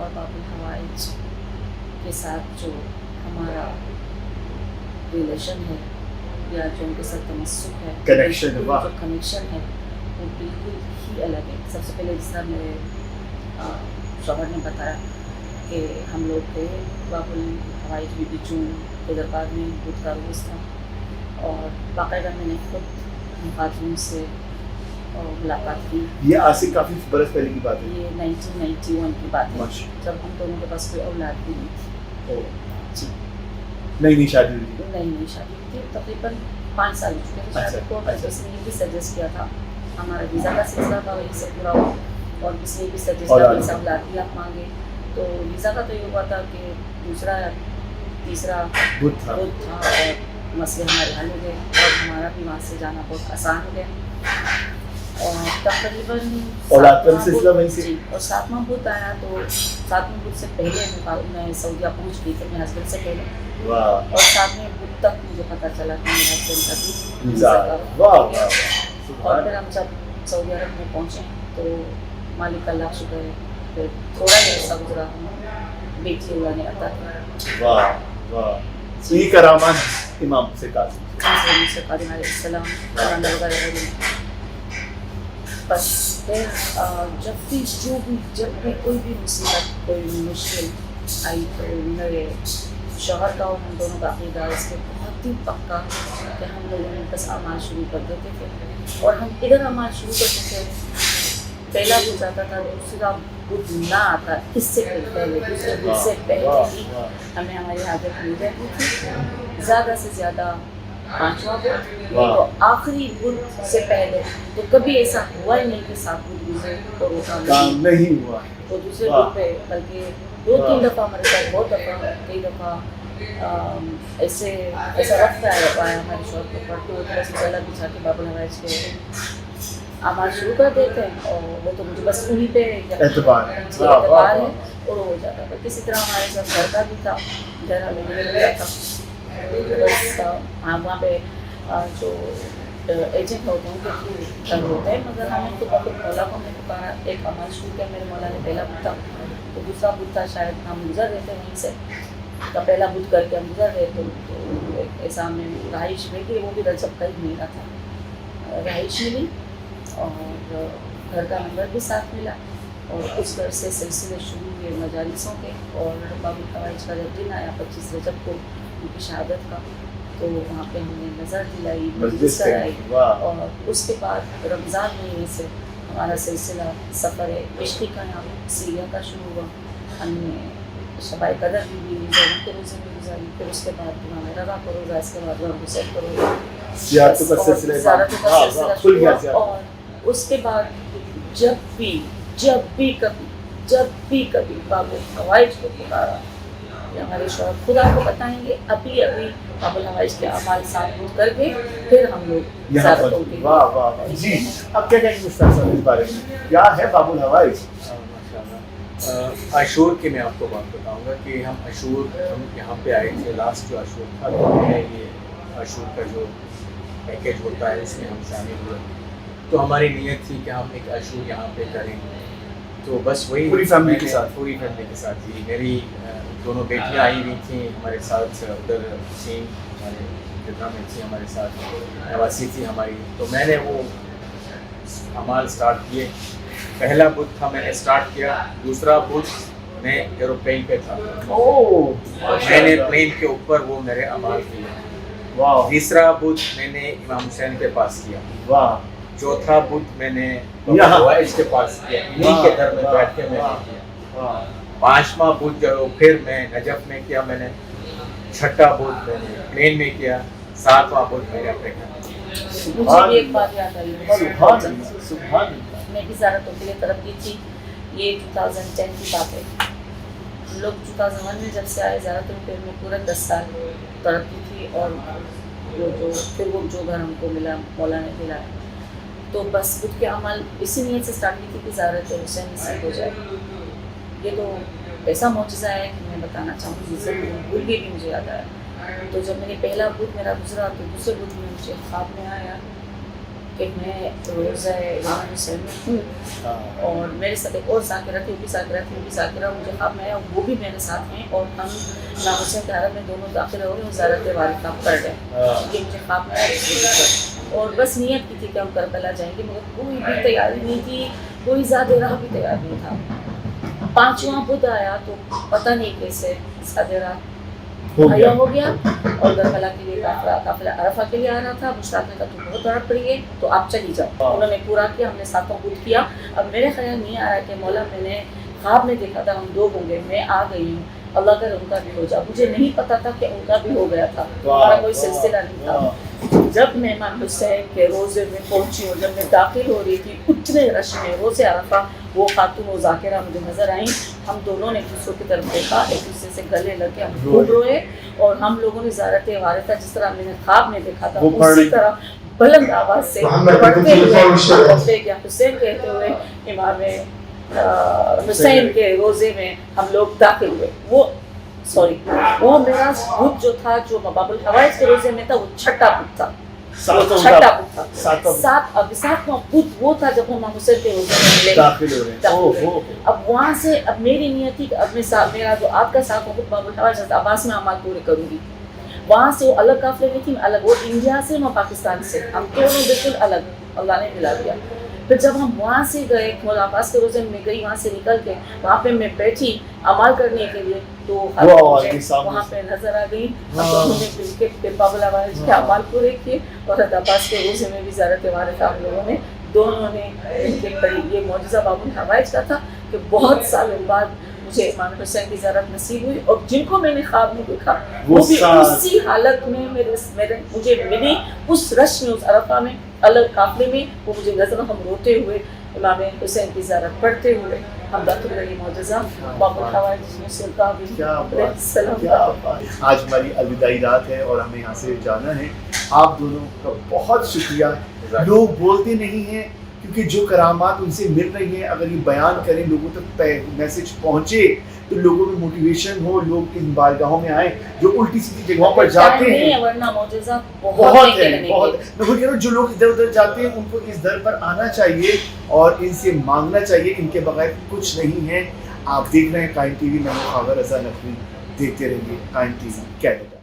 اور باب الحوائج کے ساتھ جو ہمارا ریلیشن ہے یا جو ان کے ساتھ تمسک ہے، Connection، جو واہ۔ کنیکشن ہے وہ بالکل ہی الگ ہے. سب سے پہلے جس طرح میرے شوہر نے بتایا کہ ہم لوگ تھے باب الحوائج بی بی چون حیدرآباد میں بدھ کا روز تھا، اور باقاعدہ میں نے خود خاتون سے ملاقات کی. یہ آج سے کافی برس پہلے کی بات ہے. یہ 1991 کی بات ہے، ماشاء جب ہم دونوں کے پاس کوئی اولاد بھی نہیں تھی. اللہ. جی نئی شادی ہوئی تھی. نئی شادی ہوئی تھی، تقریباً 5 سال ہو چکے تھے شادی کو. کسی نے یہ بھی سجیسٹ کیا تھا، ہمارا ویزا کا سلسلہ تھا وہیں سے پورا ہوا، اور کسی نے بھی سجیسٹ کیا کہ اولاد بھی آپ مانگے. تو ویزا کا تو یہ ہوا تھا کہ دوسرا تیسرا بدھ تھا. اور مسئلے ہمارے حل ہو گئے، اور ہمارا بھی وہاں سے جانا بہت آسان ہو گیا. اور تقریباً اولاد کا سلسلہ وہیں سے. جی، اور 7واں بدھ آیا تو 7ویں بدھ سے پہلے میں سعودیہ پہنچ گئی تھی اپنے ہسبینڈ سے پہلے. واہ. اور 7ویں بدھ تک مجھے پتہ چلا کہ میرے ہسبینڈ کا بھی ویزا. ویزا واہ کا. واہ. اور پھر ہم جب سعودی عرب میں پہنچے تو مالک کا اللہ شکر ہے پھر تھوڑا ہی عرصہ گزرا بیٹی اللہ نے عطا کی. واہ واہ. یہ کرامات امام سے قاسم سے قادم علیہ السلام قرآن وغیرہ. بس پھر جب بھی کوئی بھی مصیبت کوئی مشکل آئی تو میرے شوہر کا اور ہم دونوں کا عقیدہ اس کے بہت ہی پکا کہ ہم لوگوں نے بس اعمال شروع کر دیتے تھے، اور ہم ادھر اعمال شروع کرتے تھے. پہلا بدھ آتا تھا، دوسرا بدھ نہ آتا، اس سے پہلے دوسرے بدھ سے پہلے ہی ہمیں ہماری عادت مل جاتی تھی زیادہ سے زیادہ 5واں بدھ، تو آخری بدھ سے پہلے تو کبھی ایسا ہوا ہی نہیں کہ 7 بدھ گزرے اور وہ کام نہیں ہوا. تو دوسرے بدھ پہ بلکہ 2-3 دفعہ ہمارے ساتھ، بہت دفعہ کئی دفعہ ایسا وقت آیا ہمارے شوہر کے اوپر تو وہ تھوڑا سا چلا بچھا کے باب الحوائج کے اعمال شروع کر دیتے ہیں، اور وہ تو مجھے بس انہیں پہ اعتبار ہے اور وہ ہو جاتا تھا. کسی طرح ہمارے ساتھ گھر کا بھی تھا، گھر ہمیں مل گیا تھا. بس وہاں پہ جو ایجنٹ ہوتے ہیں ان کے تھرو ہوتا ہے، مگر ہمیں تو بہت مولا کو ہمیں پکارا. ایک عمل شروع کیا میرے مولا نے، پہلا بدھ تھا تو دوسرا بدھ تھا شاید ہم گزر رہے تھے وہیں سے، کا پہلا بدھ کر کے ہم گزر رہے تو ایسا ہمیں رہائش ملی. وہ بھی رجب کا ہی مہینہ تھا، رہائش ملی اور گھر کا نمبر بھی ساتھ ملا، اور اس گھر سے سلسلے شروع ہوئے مجالسوں کے. اور باب الحوائج کا جب دن آیا 25 رجب کو ان کی شہادت کا، تو وہاں پہ ہم نے نظر دلائی، مجلس کرائی. اور اس کے بعد رمضان مہینے سے ہمارا سلسلہ سفر عشقی کا یہاں سیریا کا شروع ہوا. ہم نے شبائے قدر بھی زہروں کے روزے میں گزاری، پھر اس کے بعد امام رضا کا روزہ، اس کے بعد امام حسین کا روزہ، زیارتوں کا سلسلہ شروع ہوا. اور اس کے بعد جب بھی کبھی باب الحوائج کو پکارا، ہمارے شوہر خدا کو بتائیں گے ابھی باب الحوائج کے اعمال ساتھ کر کے پھر ہم لوگ زیارتوں کے. واہ واہ. جی اب کیا کہیں گے اس بارے میں، کیا ہے باب الحوائج؟ عاشور کی میں آپ کو بات بتاؤں گا کہ ہم یہاں پہ آئے تھے، لاسٹ جو عاشور تھا تو ہمیں یہ عاشور کا جو پیکیج ہوتا ہے اس میں ہم شامل ہوئے. تو ہماری نیت تھی کہ ہم ایک عاشور یہاں پہ کریں، تو بس وہی پوری فیملی کے ساتھ تھی. میری دونوں بیٹیاں آئی ہوئی تھیں ہمارے ساتھ، ادھر چین ہمارے جدہ میں تھی ہمارے ساتھ، نواسی تھی ہماری. تو میں نے وہ اعمال اسٹارٹ کیے. پہلا بدھ تھا میں نے اسٹارٹ کیا، دوسرا بدھ میں ایروپلین پہ تھا، میں نے پلین کے اوپر وہ میرے اعمال کیے. تیسرا بدھ میں نے امام حسین کے پاس کیا. چوتھا بدھ میں نے حوائج کے پاس کیا، انہیں کے در میں بیٹھ کے میں نے کیا. 5واں بدھ جو پھر میں نجف میں کیا میں نے. 6واں بدھ میں نے پلین میں کیا. 7واں بدھ میں نے اپنے گھر. مجھے بھی ایک بات یاد آئی، میں بھی زیارتوں کے لیے طرف کی تھی. یہ 2010 کی بات ہے. ہم لوگ 2001 میں جب سے آئے زیارتوں پہ میں پورا 10 سال طرف کی تھی. اور وہ جو گھر ہم کو ملا مولا نے دلایا، تو بس بدھ کے عمل اسی نیت سے اسٹارٹ کی تھی کہ زیارت حسین نصیب ہو جائے. یہ تو ایسا معجزہ ہے کہ میں بتانا چاہوں گی، بھول گئی بھی مجھے یاد آیا. تو جب میں نے پہلا بدھ میرا گزرا تو دوسرے بدھ میں مجھے خواب میں آیا کہ میں روزہ امام حسین میں ہوں اور میرے ساتھ ایک اور ذاکرہ تھی، وہ بھی ذاکرہ مجھے خواب میں آیا، وہ بھی میرے ساتھ ہیں اور ہم امام حسین کے حرم میں دونوں داخل ہو رہے ہیں، زیارت وارثہ پڑھ رہے ہیں. یہ مجھے خواب میں آیا اور بس نیت کی تھی کہ ہم کربلا جائیں گے، مگر کوئی بھی تیاری نہیں تھی، کوئی زیادہ راہ بھی تیار نہیں تھا. 5واں بدھ آیا تو پتہ نہیں کیسے زیادہ راہ مہیا ہو گیا اور کربلا کے لیے قافلہ عرفہ کے لیے آ رہا تھا. مشتاق نے کہا تو بہت بڑا پڑی ہے تو آپ چلی جاؤ. انہوں نے پورا کیا، ہم نے 7واں بدھ کیا. اب میرے خیال نہیں آ رہا کہ مولا میں نے خواب میں دیکھا تھا ہم 2 ہوں گے، میں آ گئی ہوں، اللہ کر ان کا بھی ہو جا. مجھے نہیں پتا تھا کہ ان کا بھی ہو گیا تھا، ہمارا کوئی سلسلہ نہیں تھا. جب میں امام حسین کے روزے میں پہنچی اور جب میں داخل ہو رہی تھی اتنے رش میں روزے عرفہ، وہ خاتون و ذاکرہ مجھے نظر آئیں. ہم دونوں نے ایک دوسرے کی طرف دیکھا، ایک دوسرے سے گلے لگ کے ہم خوب روئے اور ہم لوگوں نے زیارت وارثہ جس طرح میں نے خواب میں دیکھا تھا اسی طرح بلند آواز سے پڑھتے ہوئے کہ حسین کہتے ہوئے امام حسین کے روزے میں ہم لوگ داخل ہوئے. وہ میرا بدھ جو تھا جو باب الحوائج کے روزے میں تھا وہ چھٹا بدھ تھا. 7واں بدھ وہ تھا جب ہم امام حسین کے روزے میں ملے داخل ہو رہے. اب وہاں سے اب میری نیت تھی کہ اب میں میرا جو آپ کا 7واں بدھ باب الحوائج حضرت عباس میں اعمال پورے کروں گی. وہاں سے وہ الگ قافلے میں تھی، میں الگ، وہ انڈیا سے میں پاکستان سے، ہم دونوں بالکل الگ، اللہ نے ملا دیا. پھر جب ہم وہاں سے گئے مولا عباس کے روزے میں گئی، وہاں سے نکل کے وہاں پہ میں بیٹھی عمل کرنے کے لیے تو وہاں پہ نظر آ گئی. ہم لوگوں نے مل کے پھر باب الحوائج کے اعمال پورے کیے اور حضرت عباس کے روزے میں بھی زیارت وارثہ ہم لوگوں نے دونوں نے مل کے پڑھی. یہ معجزہ باب الحوائج کا تھا کہ بہت سالوں بعد مجھے امام حسین کی زیارت نصیب ہوئی اور جن کو میں نے خواب میں دیکھا وہ بھی اسی حالت میں مجھے ملی، اس رش میں، اس عرفہ میں، الگ قافلے میں وہ مجھے نظر. ہم روتے ہوئے امام حسین کی زیارت پڑھتے ہوئے ہم داخل ہوئے. معجزہ باب الحوائج میں سلطان علیہ السلام. آج ہماری الوداعی رات ہے اور ہمیں یہاں سے جانا ہے. آپ دونوں کا بہت شکریہ. لوگ بولتے نہیں ہیں کیونکہ جو کرامات ان سے مل رہی ہیں اگر یہ بیان کریں، لوگوں تک میسج پہنچے تو لوگوں میں موٹیویشن ہو، لوگ ان بارگاہوں میں آئیں جو الٹی سیدھی جگہوں پر جاتے ہیں. ورنہ معجزہ بہت ہے، بہت. میں کہہ رہا ہوں جو لوگ ادھر ادھر جاتے ہیں ان کو اس در پر آنا چاہیے اور ان سے مانگنا چاہیے، ان کے بغیر کچھ نہیں ہے. آپ دیکھ رہے ہیں قائم ٹی وی، میں خاور رضا نقوی. دیکھتے رہیے قائم ٹی وی کینیڈا.